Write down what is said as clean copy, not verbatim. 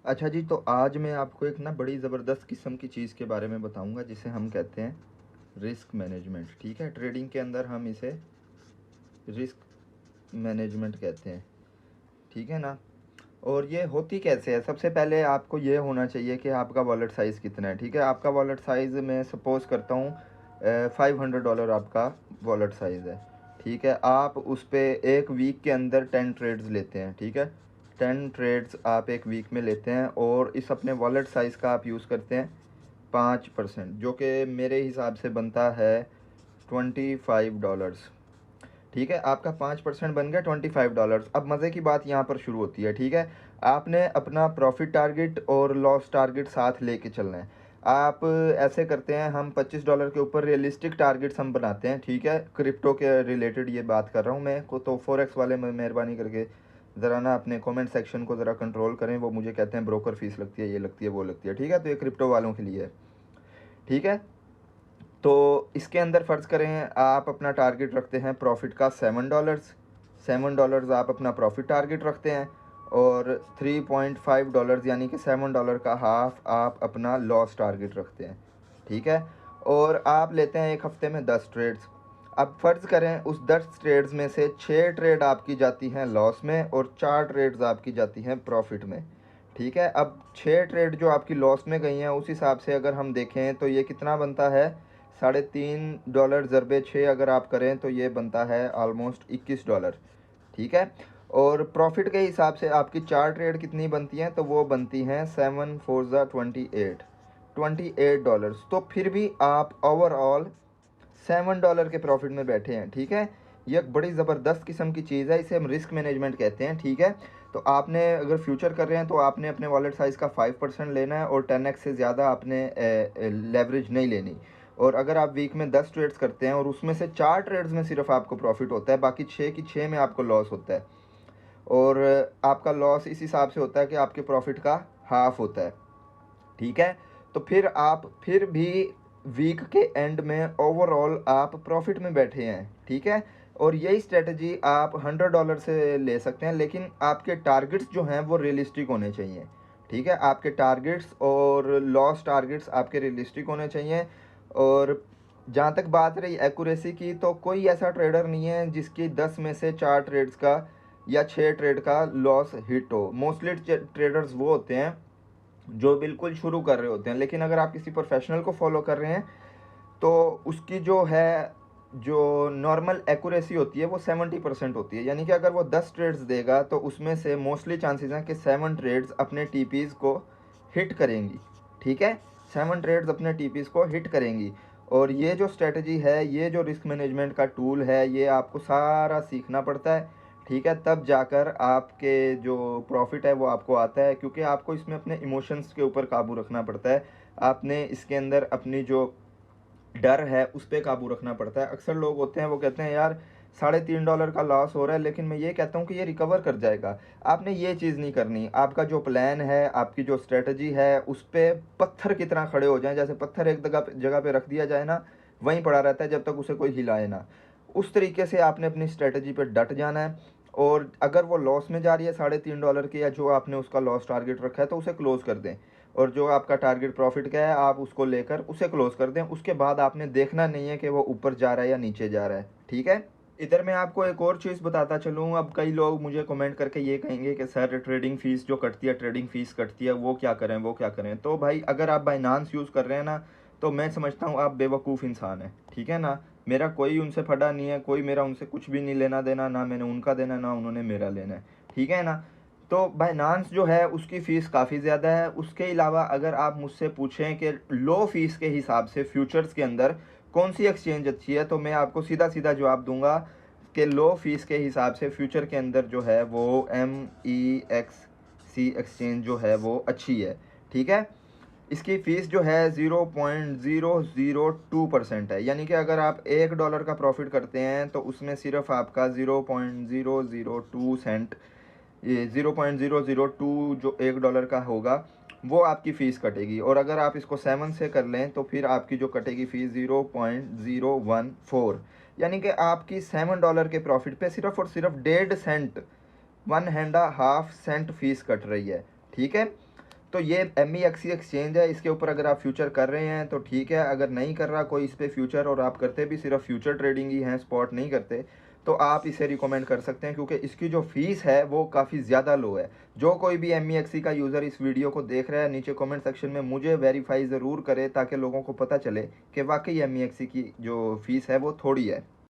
अच्छा जी, तो आज मैं आपको एक ना बड़ी ज़बरदस्त किस्म की चीज़ के बारे में बताऊँगा जिसे हम कहते हैं रिस्क मैनेजमेंट, ठीक है? ट्रेडिंग के अंदर हम इसे रिस्क मैनेजमेंट कहते हैं, ठीक है ना? और ये होती कैसे है? सबसे पहले आपको ये होना चाहिए कि आपका वॉलेट साइज़ कितना है, ठीक है? आपका वॉलेट साइज़ मैं सपोज़ करता हूँ $500 आपका वॉलेट साइज़ है, ठीक है? आप उस पे 1 वीक के अंदर 10 ट्रेड्स लेते हैं, ठीक है? 10 ट्रेड्स आप 1 वीक में लेते हैं और इस अपने वॉलेट साइज़ का आप यूज़ करते हैं 5%, जो कि मेरे हिसाब से बनता है $25, ठीक है? आपका 5% बन गया $25। अब मज़े की बात यहाँ पर शुरू होती है, ठीक है? आपने अपना प्रॉफिट टारगेट और लॉस टारगेट साथ लेके चलना है। आप ऐसे करते हैं, हम $25 के ऊपर रियलिस्टिक टारगेट्स हम बनाते हैं, ठीक है? क्रिप्टो के रिलेटेड ये बात कर रहा हूँ मैं को, तो फॉरेक्स वाले मेहरबानी करके ज़रा ना अपने कमेंट सेक्शन को ज़रा कंट्रोल करें। वो मुझे कहते हैं ब्रोकर फीस लगती है, ये लगती है, वो लगती है, ठीक है? तो ये क्रिप्टो वालों के लिए है, ठीक है? तो इसके अंदर फ़र्ज़ करें आप अपना टारगेट रखते हैं प्रॉफिट का $7, आप अपना प्रॉफिट टारगेट रखते हैं और $3.5 यानी कि $7 का हाफ आप अपना लॉस टारगेट रखते हैं, ठीक है? और आप लेते हैं एक हफ्ते में 10 ट्रेड्स। अब फ़र्ज़ करें उस 10 ट्रेड्स में से 6 ट्रेड आपकी जाती हैं लॉस में और 4 ट्रेड्स आपकी जाती हैं प्रॉफिट में, ठीक है? अब 6 ट्रेड जो आपकी लॉस में गई हैं उस हिसाब से अगर हम देखें तो ये कितना बनता है, $3.5 ज़रबे 6 अगर आप करें तो ये बनता है ऑलमोस्ट $21, ठीक है? और प्रॉफिट के हिसाब से आपकी 4 ट्रेड कितनी बनती हैं, तो वो बनती हैं 7 4 ज़ा 28, $28। तो फिर भी आप ओवरऑल $7 के प्रॉफिट में बैठे हैं, ठीक है? ये एक बड़ी ज़बरदस्त किस्म की चीज़ है, इसे हम रिस्क मैनेजमेंट कहते हैं, ठीक है? तो आपने अगर फ्यूचर कर रहे हैं तो आपने अपने वॉलेट साइज़ का 5% लेना है और 10x से ज़्यादा आपने लेवरेज नहीं लेनी। और अगर आप वीक में 10 ट्रेड्स करते हैं और उसमें से 4 ट्रेड्स में सिर्फ आपको प्रॉफिट होता है, बाकी 6 की 6 में आपको लॉस होता है। और आपका लॉस इस हिसाब से होता है कि आपके प्रॉफिट का हाफ होता है, ठीक है? तो फिर आप फिर भी वीक के एंड में ओवरऑल आप प्रॉफिट में बैठे हैं, ठीक है? और यही स्ट्रेटजी आप $100 से ले सकते हैं, लेकिन आपके टारगेट्स जो हैं वो रियलिस्टिक होने चाहिए, ठीक है? आपके टारगेट्स और लॉस टारगेट्स आपके रियलिस्टिक होने चाहिए। और जहाँ तक बात रही एक्यूरेसी की, तो कोई ऐसा ट्रेडर नहीं है जिसकी 10 में से 4 ट्रेड्स का या 6 ट्रेड का लॉस हिट हो। मोस्टली ट्रेडर्स वो होते हैं जो बिल्कुल शुरू कर रहे होते हैं, लेकिन अगर आप किसी प्रोफेशनल को फॉलो कर रहे हैं तो उसकी जो है, जो नॉर्मल एक्यूरेसी होती है वो 70% होती है। यानी कि अगर वो 10 ट्रेड्स देगा तो उसमें से मोस्टली चांसेस हैं कि 7 ट्रेड्स अपने टीपीज़ को हिट करेंगी, ठीक है? 7 ट्रेड्स अपने टीपीज़ को हिट करेंगी। और ये जो स्ट्रेटजी है, ये जो रिस्क मैनेजमेंट का टूल है, ये आपको सारा सीखना पड़ता है, ठीक है? तब जाकर आपके जो प्रॉफिट है वो आपको आता है, क्योंकि आपको इसमें अपने इमोशंस के ऊपर काबू रखना पड़ता है। आपने इसके अंदर अपनी जो डर है उस पे काबू रखना पड़ता है। अक्सर लोग होते हैं वो कहते हैं यार $3.5 का लॉस हो रहा है, लेकिन मैं ये कहता हूँ कि ये रिकवर कर जाएगा। आपने ये चीज़ नहीं करनी। आपका जो प्लान है, आपकी जो स्ट्रेटजी है, उस पे पत्थर की तरह खड़े हो जाएं। जैसे पत्थर एक जगह पे रख दिया जाए ना, वहीं पड़ा रहता है जब तक उसे कोई हिलाए ना। उस तरीके से आपने अपनी स्ट्रेटजी पे डट जाना है। और अगर वो लॉस में जा रही है $3.5 की, या जो आपने उसका लॉस टारगेट रखा है, तो उसे क्लोज कर दें। और जो आपका टारगेट प्रॉफिट का है आप उसको लेकर उसे क्लोज कर दें। उसके बाद आपने देखना नहीं है कि वो ऊपर जा रहा है या नीचे जा रहा है, ठीक है? इधर मैं आपको एक और चीज़ बताता चलूँ। अब कई लोग मुझे कमेंट करके ये कहेंगे कि सर ट्रेडिंग फ़ीस जो कटती है, ट्रेडिंग फ़ीस कटती है, वो क्या करें, वो क्या करें? तो भाई अगर आप बाइनांस यूज़ कर रहे हैं ना, तो मैं समझता हूँ आप बेवकूफ़ इंसान हैं, ठीक है ना? मेरा कोई उनसे फटा नहीं है, कोई मेरा उनसे कुछ भी नहीं लेना देना, ना मैंने उनका देना, ना उन्होंने मेरा लेना है, ठीक है ना? तो बाइनांस जो है उसकी फ़ीस काफ़ी ज़्यादा है। उसके अलावा अगर आप मुझसे पूछें कि लो फ़ीस के हिसाब से फ्यूचर्स के अंदर कौन सी एक्सचेंज अच्छी है, तो मैं आपको सीधा सीधा जवाब दूंगा कि लो फीस के हिसाब से फ्यूचर के अंदर जो है वो MEXC एक्सचेंज जो है वो अच्छी है, ठीक है? इसकी फ़ीस जो है 0.002% है। यानी कि अगर आप $1 का प्रॉफिट करते हैं तो उसमें सिर्फ आपका 0.002 सेंट, ये 0.002 जो $1 का होगा वो आपकी फ़ीस कटेगी। और अगर आप इसको 7 से कर लें तो फिर आपकी जो कटेगी फ़ीस 0.014, यानी कि आपकी $7 के प्रॉफिट पे सिर्फ और सिर्फ 1.5 सेंट, 1.5 सेंट फ़ीस कट रही है, ठीक है? तो ये MEXC एक्सचेंज है, इसके ऊपर अगर आप फ्यूचर कर रहे हैं तो ठीक है, अगर नहीं कर रहा कोई इस पे फ्यूचर और आप करते भी सिर्फ फ्यूचर ट्रेडिंग ही हैं, स्पॉट नहीं करते, तो आप इसे रिकमेंड कर सकते हैं क्योंकि इसकी जो फीस है वो काफ़ी ज़्यादा लो है। जो कोई भी MEXC का यूज़र इस वीडियो को देख रहा है, नीचे कमेंट सेक्शन में मुझे वेरीफाई ज़रूर करे ताकि लोगों को पता चले कि वाकई MEXC की जो फीस है वो थोड़ी है।